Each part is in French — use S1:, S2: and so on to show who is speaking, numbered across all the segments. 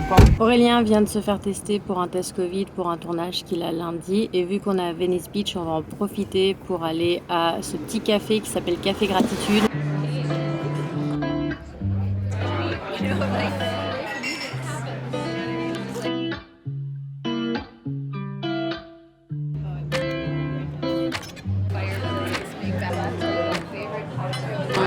S1: pas.
S2: Aurélien vient de se faire tester pour un test Covid pour un tournage qu'il a lundi. Et vu qu'on est à Venice Beach, on va en profiter pour aller à ce petit café qui s'appelle Café Gratitude.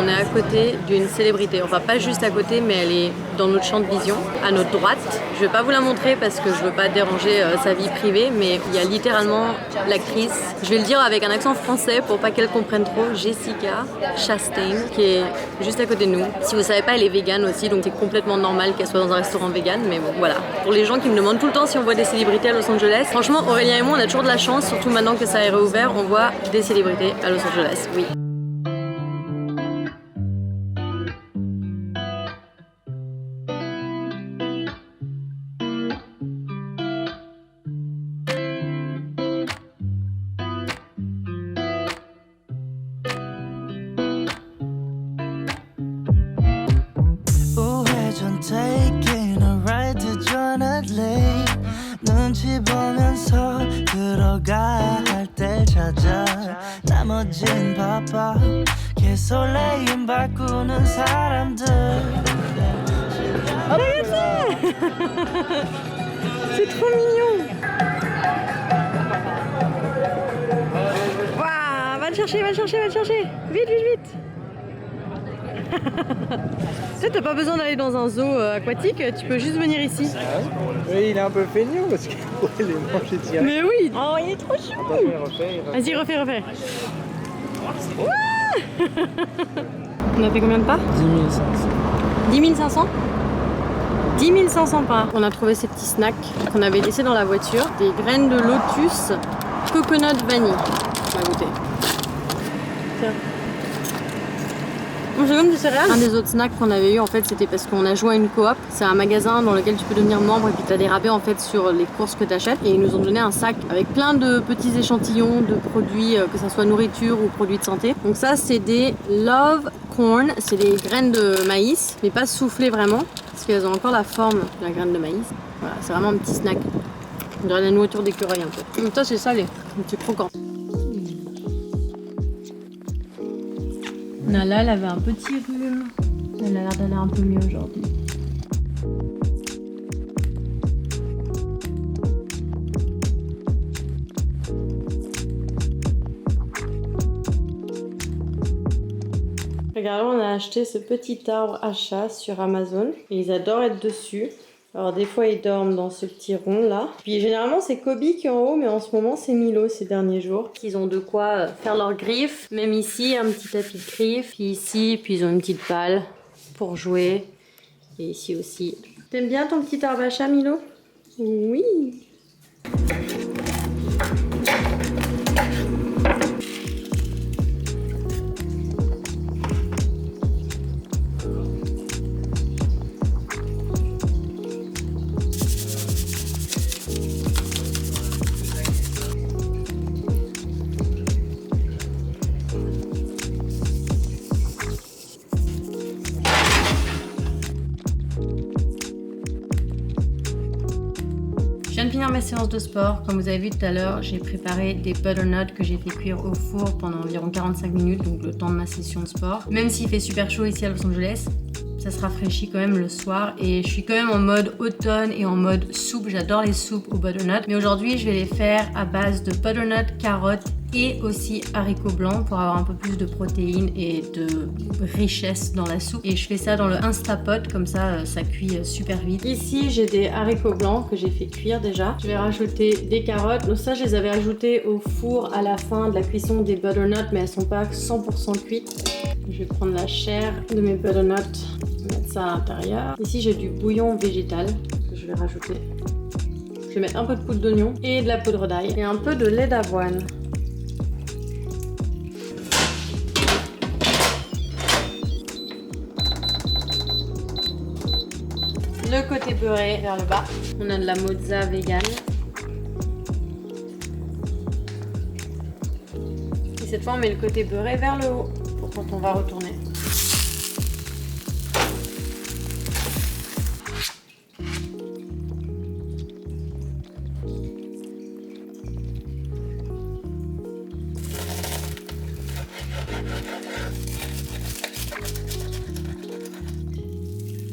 S2: On est à côté d'une célébrité, enfin pas juste à côté, mais elle est dans notre champ de vision, à notre droite. Je vais pas vous la montrer parce que je veux pas déranger sa vie privée, mais il y a littéralement l'actrice, je vais le dire avec un accent français pour pas qu'elle comprenne trop, Jessica Chastain, qui est juste à côté de nous. Si vous savez pas, elle est végane aussi, donc c'est complètement normal qu'elle soit dans un restaurant vegan, mais bon voilà. Pour les gens qui me demandent tout le temps si on voit des célébrités à Los Angeles, franchement Aurélien et moi on a toujours de la chance, surtout maintenant que ça est réouvert, on voit des célébrités à Los Angeles, oui.
S3: Taking a ride to Jonathan 눈치 보면서 들어가야 할 때 찾아 나머진 바빠 개설레임 바꾸는 사람들
S2: Regarde ça. C'est trop mignon. Waouh, va le chercher, va le chercher, va le chercher. Vite, vite, vite. Tu sais, t'as pas besoin d'aller dans un zoo aquatique, tu peux juste venir ici.
S1: Oui, il est un peu feignant parce qu'il pourrait les manger direct.
S2: Mais oui. Oh, il est trop chou. Vas-y, refais, refais. On a fait combien de pas? 10 500. 10 500 pas. On a trouvé ces petits snacks qu'on avait laissés dans la voiture. Des graines de lotus coconut vanille. On va goûter. Tiens. C'est comme des céréales. Un des autres snacks qu'on avait eu en fait c'était parce qu'on a joué à une coop. C'est un magasin dans lequel tu peux devenir membre et puis tu as des rabais en fait sur les courses que tu achètes. Et ils nous ont donné un sac avec plein de petits échantillons de produits, que ce soit nourriture ou produits de santé. Donc ça c'est des Love Corn, c'est des graines de maïs, mais pas soufflées vraiment, parce qu'elles ont encore la forme de la graine de maïs. Voilà, c'est vraiment un petit snack. On dirait la nourriture d'écureuil un peu. Donc ça c'est salé, c'est croquant. Nala, elle avait un petit rhume. Elle a l'air d'aller un peu mieux aujourd'hui. Regardez, on a acheté ce petit arbre à chat sur Amazon. Et ils adorent être dessus. Alors des fois ils dorment dans ce petit rond là. Puis généralement c'est Kobe qui est en haut, mais en ce moment c'est Milo ces derniers jours. Ils ont de quoi faire leurs griffes. Même ici un petit tapis de griffes. Puis ici, puis ils ont une petite balle pour jouer. Et ici aussi. T'aimes bien ton petit arbre à chat Milo? Oui. Je viens de finir ma séance de sport. Comme vous avez vu tout à l'heure, j'ai préparé des butternuts que j'ai fait cuire au four pendant environ 45 minutes, donc le temps de ma session de sport. Même s'il fait super chaud ici à Los Angeles, ça se rafraîchit quand même le soir et je suis quand même en mode automne et en mode soupe. J'adore les soupes au butternut, mais aujourd'hui je vais les faire à base de butternut, carottes et aussi haricots blancs pour avoir un peu plus de protéines et de richesse dans la soupe. Et je fais ça dans le Instapot, comme ça ça cuit super vite. Ici j'ai des haricots blancs que j'ai fait cuire déjà. Je vais rajouter des carottes. Donc ça je les avais ajoutées au four à la fin de la cuisson des butternuts, mais elles sont pas 100% cuites. Je vais prendre la chair de mes butternuts, mettre ça à l'intérieur. Ici j'ai du bouillon végétal que je vais rajouter. Je vais mettre un peu de poudre d'oignon et de la poudre d'ail et un peu de lait d'avoine. Le côté beurré vers le bas. On a de la mozza vegan. Et cette fois on met le côté beurré vers le haut pour quand on va retourner.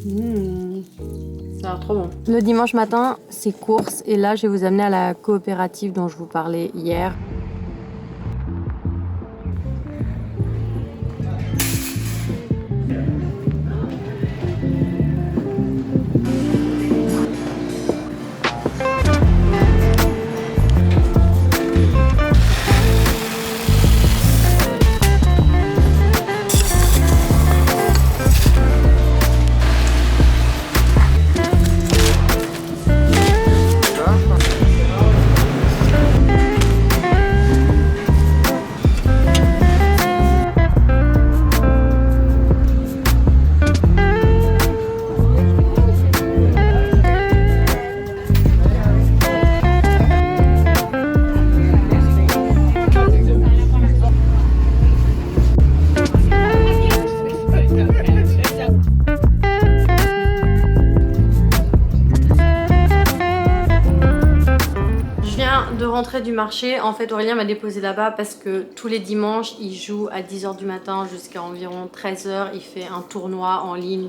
S2: Ça a l'air trop bon. Le dimanche matin, c'est course et là, je vais vous amener à la coopérative dont je vous parlais hier. Rentrée du marché, en fait Aurélien m'a déposé là-bas parce que tous les dimanches il joue à 10h du matin jusqu'à environ 13h, il fait un tournoi en ligne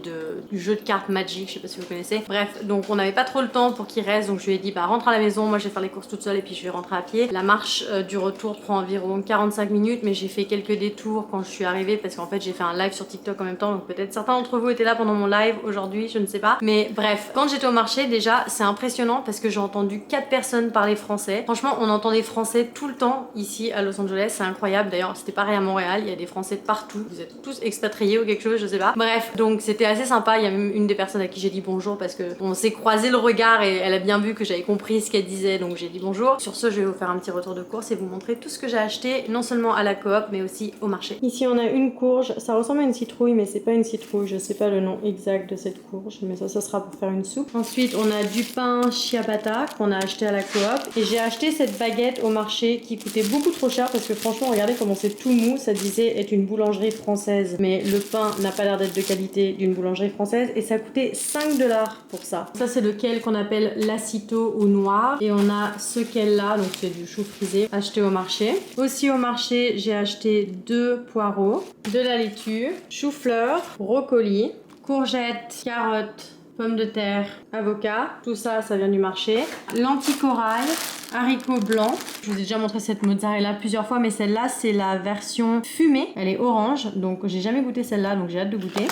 S2: du jeu de cartes Magic, je sais pas si vous connaissez. Bref, donc on n'avait pas trop le temps pour qu'il reste, donc je lui ai dit bah rentre à la maison, moi je vais faire les courses toute seule et puis je vais rentrer à pied. La marche du retour prend environ 45 minutes mais j'ai fait quelques détours quand je suis arrivée parce qu'en fait j'ai fait un live sur TikTok en même temps, donc peut-être certains d'entre vous étaient là pendant mon live aujourd'hui, je ne sais pas. Mais bref, quand j'étais au marché déjà c'est impressionnant parce que j'ai entendu 4 personnes parler français. Franchement on entend des français tout le temps ici à Los Angeles, c'est incroyable. D'ailleurs c'était pareil à Montréal, il y a des français partout, vous êtes tous expatriés ou quelque chose, je sais pas. Bref, donc c'était assez sympa, il y a même une des personnes à qui j'ai dit bonjour parce que on s'est croisé le regard et elle a bien vu que j'avais compris ce qu'elle disait, donc j'ai dit bonjour. Sur ce je vais vous faire un petit retour de course et vous montrer tout ce que j'ai acheté, non seulement à la coop mais aussi au marché. Ici on a une courge, ça ressemble à une citrouille mais c'est pas une citrouille, je sais pas le nom exact de cette courge mais ça sera pour faire une soupe. Ensuite on a du pain ciabatta qu'on a acheté à la coop et j'ai acheté cette baguette au marché qui coûtait beaucoup trop cher parce que franchement regardez comment c'est tout mou, ça disait être une boulangerie française mais le pain n'a pas l'air d'être de qualité d'une boulangerie française et ça coûtait 5 $ pour ça. Ça c'est lequel qu'on appelle l'assito ou noir et on a ce qu'elle là, donc c'est du chou frisé acheté au marché. Aussi au marché j'ai acheté 2 poireaux, de la laitue, chou-fleur, brocoli, courgettes, carottes, pommes de terre, avocat, tout ça, ça vient du marché. Lentilles corail, haricots blancs. Je vous ai déjà montré cette mozzarella plusieurs fois, mais celle-là, c'est la version fumée. Elle est orange, donc j'ai jamais goûté celle-là, donc j'ai hâte de goûter.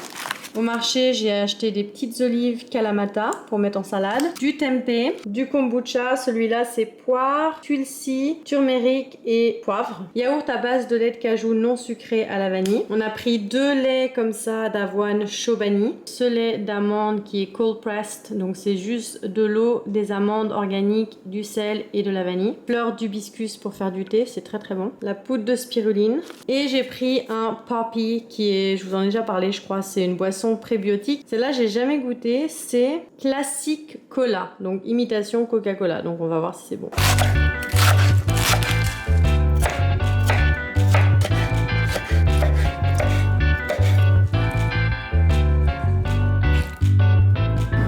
S2: Au marché, j'ai acheté des petites olives Kalamata pour mettre en salade, du tempeh, du kombucha, celui-là c'est poire, tulsi, turmeric et poivre. Yaourt à base de lait de cajou non sucré à la vanille. On a pris 2 laits comme ça d'avoine Chobani. Ce lait d'amande qui est cold pressed, donc c'est juste de l'eau, des amandes organiques, du sel et de la vanille. Fleur d'hibiscus pour faire du thé, c'est très très bon. La poudre de spiruline. Et j'ai pris un Poppi qui est, je vous en ai déjà parlé je crois, c'est une boisson prébiotique. Celle-là, j'ai jamais goûté. C'est Classic Cola, donc imitation Coca-Cola. Donc on va voir si c'est bon.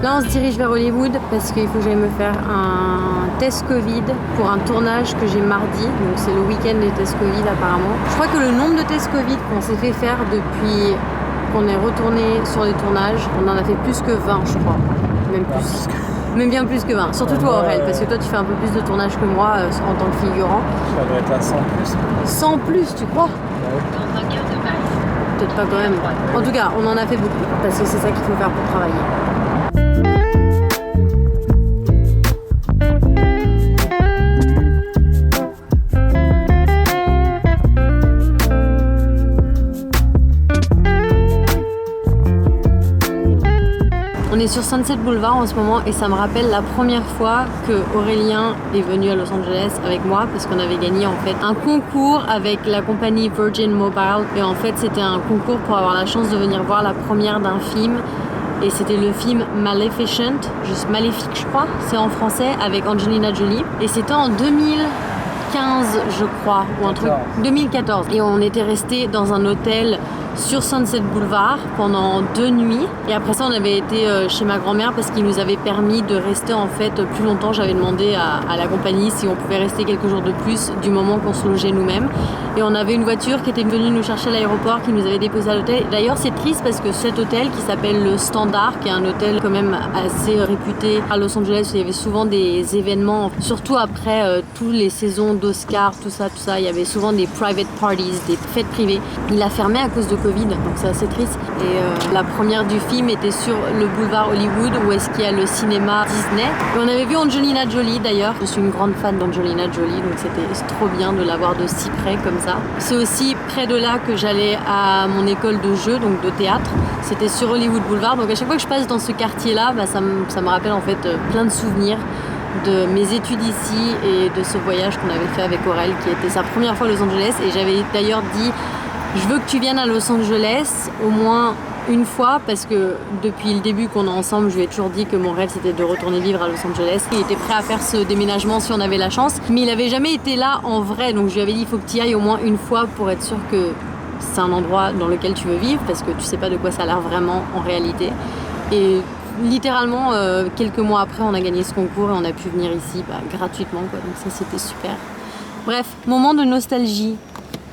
S2: Là, on se dirige vers Hollywood parce qu'il faut que j'aille me faire un test Covid pour un tournage que j'ai mardi. Donc c'est le week-end des tests Covid apparemment. Je crois que le nombre de tests Covid qu'on s'est fait faire depuis qu'on est retourné sur les tournages, on en a fait plus que 20 je crois, même plus, même bien plus que 20, surtout toi Aurel, parce que toi tu fais un peu plus de tournage que moi en tant que figurant.
S1: Ça doit être à 100 plus.
S2: 100 plus, tu crois? Peut-être pas quand même. En tout cas, on en a fait beaucoup, parce que c'est ça qu'il faut faire pour travailler. On est sur Sunset Boulevard en ce moment et ça me rappelle la première fois que Aurélien est venu à Los Angeles avec moi parce qu'on avait gagné en fait un concours avec la compagnie Virgin Mobile et en fait c'était un concours pour avoir la chance de venir voir la première d'un film et c'était le film Maleficent, juste Maléfique je crois, c'est en français avec Angelina Jolie et c'était en 2015 je crois ou un truc 2014 et on était resté dans un hôtel sur Sunset Boulevard pendant 2 nuits. Et après ça, on avait été chez ma grand-mère parce qu'il nous avait permis de rester en fait plus longtemps. J'avais demandé à la compagnie si on pouvait rester quelques jours de plus du moment qu'on se logeait nous-mêmes. Et on avait une voiture qui était venue nous chercher à l'aéroport, qui nous avait déposé à l'hôtel. D'ailleurs, c'est triste parce que cet hôtel qui s'appelle le Standard, qui est un hôtel quand même assez réputé à Los Angeles, où il y avait souvent des événements, surtout après toutes les saisons d'Oscar, tout ça, il y avait souvent des private parties, des fêtes privées. Il a fermé à cause de Covid, donc c'est assez triste. Et la première du film était sur le boulevard Hollywood, où est-ce qu'il y a le cinéma Disney. Et on avait vu Angelina Jolie d'ailleurs. Je suis une grande fan d'Angelina Jolie, donc c'était trop bien de la voir de si près comme ça. C'est aussi près de là que j'allais à mon école de jeu, donc de théâtre. C'était sur Hollywood Boulevard, donc à chaque fois que je passe dans ce quartier-là, ça me rappelle en fait plein de souvenirs de mes études ici et de ce voyage qu'on avait fait avec Aurel, qui était sa première fois à Los Angeles. Et j'avais d'ailleurs dit, je veux que tu viennes à Los Angeles au moins une fois, parce que depuis le début qu'on est ensemble, je lui ai toujours dit que mon rêve c'était de retourner vivre à Los Angeles. Il était prêt à faire ce déménagement si on avait la chance, mais il n'avait jamais été là en vrai, donc je lui avais dit il faut que tu y ailles au moins une fois pour être sûr que c'est un endroit dans lequel tu veux vivre, parce que tu sais pas de quoi ça a l'air vraiment en réalité. Et littéralement, quelques mois après, on a gagné ce concours et on a pu venir ici gratuitement, quoi. Donc ça, c'était super. Bref, moment de nostalgie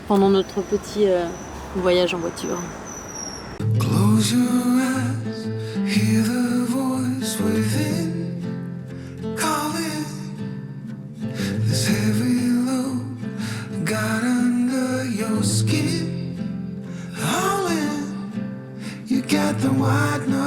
S2: pendant notre petit voyage en voiture.
S4: Close your eyes, hear the voice within calling. This heavy load got under your skin. All in, you got the white noise.